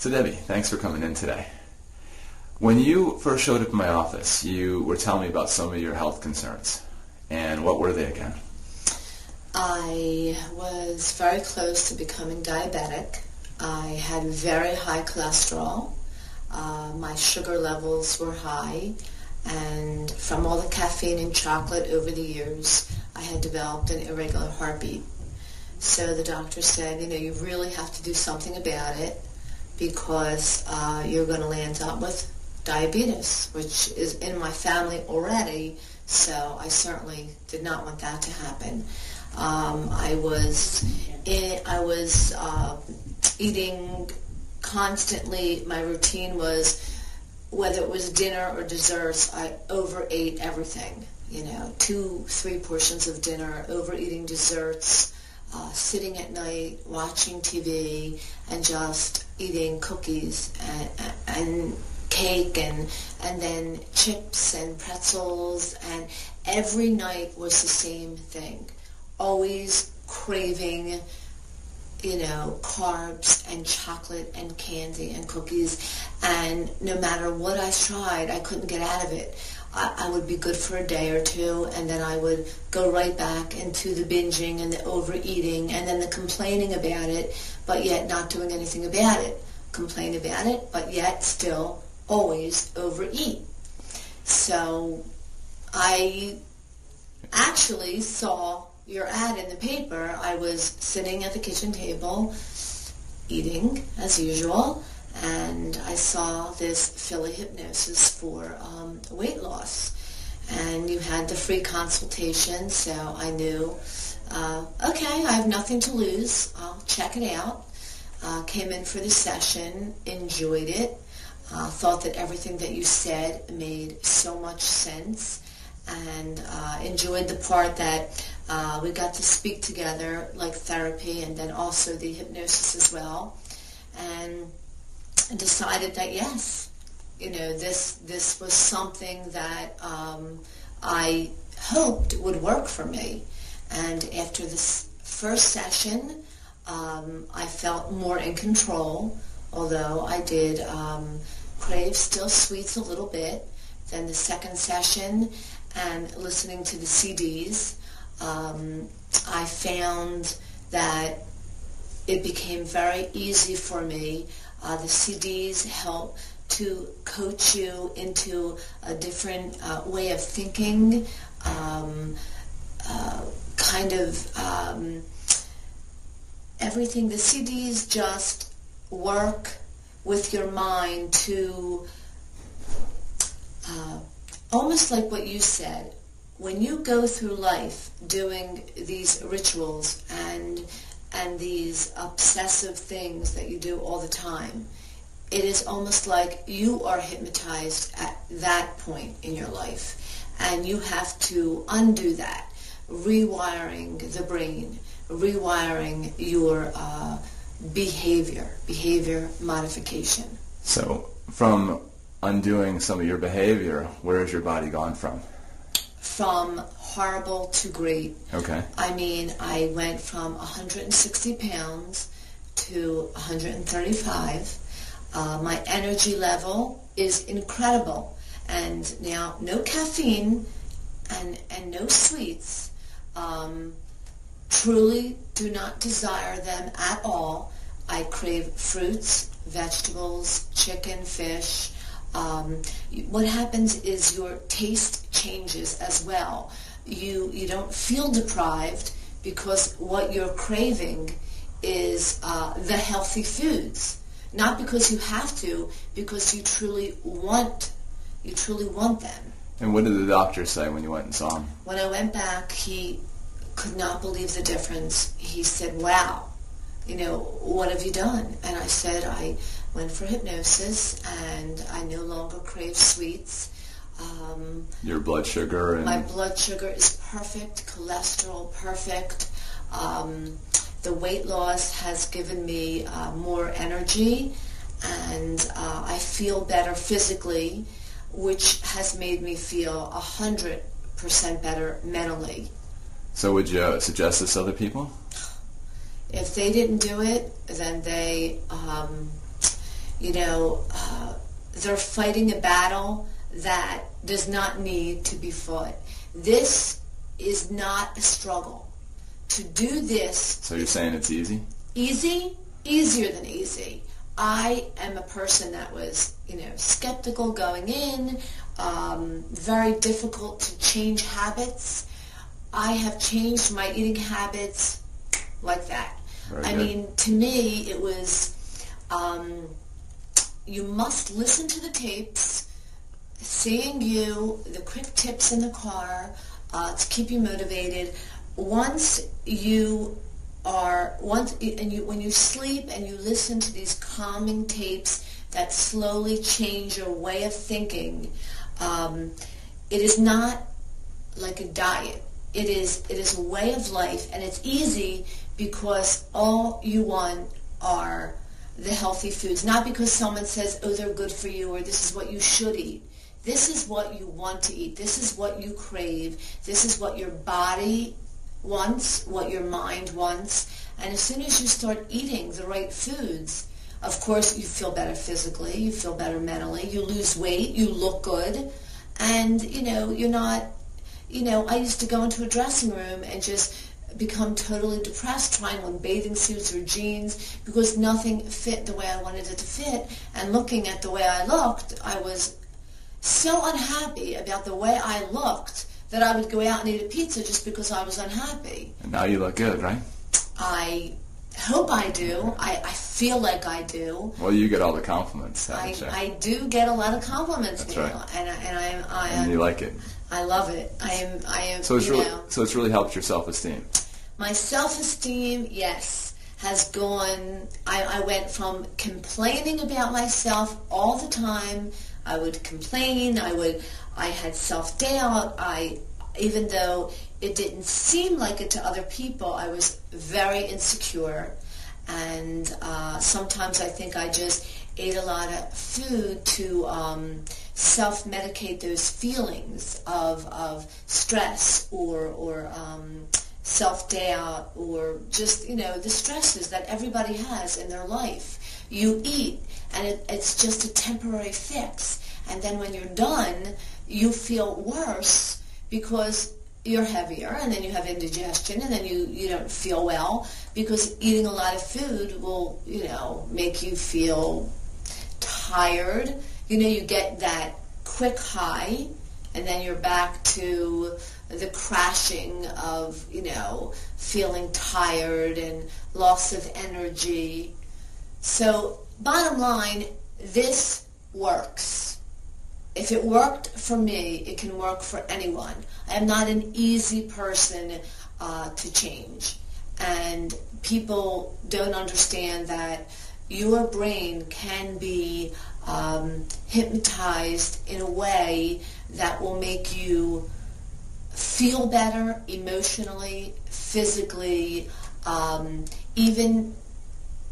So Debbie, thanks for coming in today. When you first showed up in my office, you were telling me about some of your health concerns. And what were they again? I was very close to becoming diabetic. I had very high cholesterol. My sugar levels were high. And from all the caffeine and chocolate over the years, I had developed an irregular heartbeat. So the doctor said, you really have to do something about it because you're going to land up with diabetes, which is in my family already, so I certainly did not want that to happen. I was eating constantly. My routine was, whether it was dinner or desserts, I overate everything. 2-3 portions of dinner, overeating desserts, sitting at night, watching TV, and just eating cookies and cake and then chips and pretzels, and every night was the same thing. Always craving, carbs and chocolate and candy and cookies, and no matter what I tried, I couldn't get out of it. I would be good for a day or two, and then I would go right back into the binging and the overeating and then the complaining about it, but yet not doing anything about it. Complain about it, but yet still always overeat. So I actually saw your ad in the paper. I was sitting at the kitchen table eating as usual, and I saw this Philly hypnosis for weight loss, and you had the free consultation, so I knew, okay, I have nothing to lose, I'll check it out. Came in for the session, enjoyed it, thought that everything that you said made so much sense, and enjoyed the part that we got to speak together like therapy, and then also the hypnosis as well, and decided that yes, this was something that I hoped would work for me. And after this first session, I felt more in control, although I did crave still sweets a little bit. Then the second session and listening to the CDs, I found that it became very easy for me. The CDs help to coach you into a different way of thinking, everything. The CDs just work with your mind to, almost like what you said, when you go through life doing these rituals and these obsessive things that you do all the time, it is almost like you are hypnotized at that point in your life, and you have to undo that, rewiring the brain, rewiring your behavior modification. So from undoing some of your behavior, where has your body gone from? From horrible to great. Okay. I mean, I went from 160 pounds to 135. My energy level is incredible. And now, no caffeine and no sweets. Truly do not desire them at all. I crave fruits, vegetables, chicken, fish. What happens is your taste changes as well. You don't feel deprived because what you're craving is the healthy foods. Not because you have to, because you truly want them. And what did the doctor say when you went and saw him? When I went back, he could not believe the difference. He said, wow, what have you done? And I said, I went for hypnosis, and I no longer crave sweets. Your blood sugar? My blood sugar is perfect, cholesterol perfect. The weight loss has given me more energy, and I feel better physically, which has made me feel 100% better mentally. So would you suggest this to other people? If they didn't do it, then they they're fighting a battle that does not need to be fought. This is not a struggle. To do this... So you're saying it's easy? Easy? Easier than easy. I am a person that was, skeptical going in, very difficult to change habits. I have changed my eating habits like that. Very good. To me, it was, you must listen to the tapes, seeing you, the quick tips in the car to keep you motivated. When you sleep and you listen to these calming tapes that slowly change your way of thinking, it is not like a diet. It is a way of life, and it's easy because all you want are the healthy foods. Not because someone says, oh, they're good for you, or this is what you should eat. This is what you want to eat. This is what you crave. This is what your body wants, what your mind wants. And as soon as you start eating the right foods, of course, you feel better physically, you feel better mentally, you lose weight, you look good, and, you're not, I used to go into a dressing room and just become totally depressed trying on bathing suits or jeans because nothing fit the way I wanted it to fit. And looking at the way I looked, I was so unhappy about the way I looked that I would go out and eat a pizza just because I was unhappy. And now you look good, right? I hope I do. I feel like I do. Well, you get all the compliments. I do get a lot of compliments That's now, right. and you like it. I love it. I am. So it's really helped your self-esteem. My self-esteem, yes, has gone. I went from complaining about myself all the time. I would complain. I had self-doubt. Even though it didn't seem like it to other people, I was very insecure. And sometimes I think I just ate a lot of food to self-medicate those feelings of stress or self-doubt or just, the stresses that everybody has in their life. You eat, and it's just a temporary fix. And then when you're done, you feel worse because you're heavier, and then you have indigestion, and then you don't feel well because eating a lot of food will, make you feel tired. You get that quick high, and then you're back to the crashing of, feeling tired and loss of energy. So, bottom line, this works. If it worked for me, it can work for anyone. I am not an easy person to change. And people don't understand that your brain can be hypnotized in a way that will make you feel better emotionally, physically, even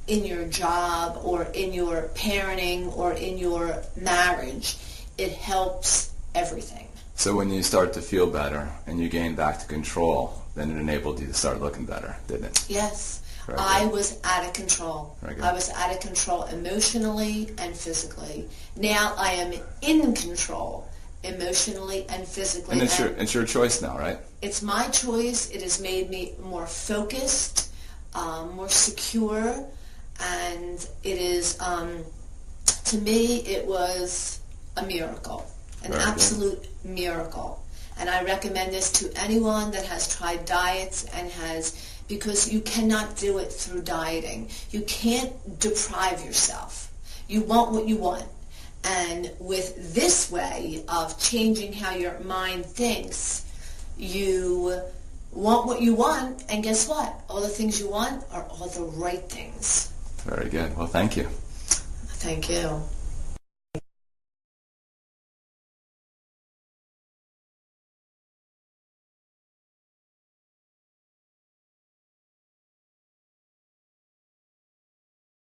in your job or in your parenting or in your marriage. It helps everything. So when you start to feel better and you gain back to control, then it enabled you to start looking better, didn't it? Yes. I was out of control. I was out of control emotionally and physically. Now I am in control emotionally and physically. And it's your choice now, right? It's my choice. It has made me more focused, more secure, and it is, to me, it was a miracle, an absolute miracle. And I recommend this to anyone that has tried diets and because you cannot do it through dieting. You can't deprive yourself. You want what you want. And with this way of changing how your mind thinks, you want what you want, and guess what? All the things you want are all the right things. Very good. Well, thank you. Thank you.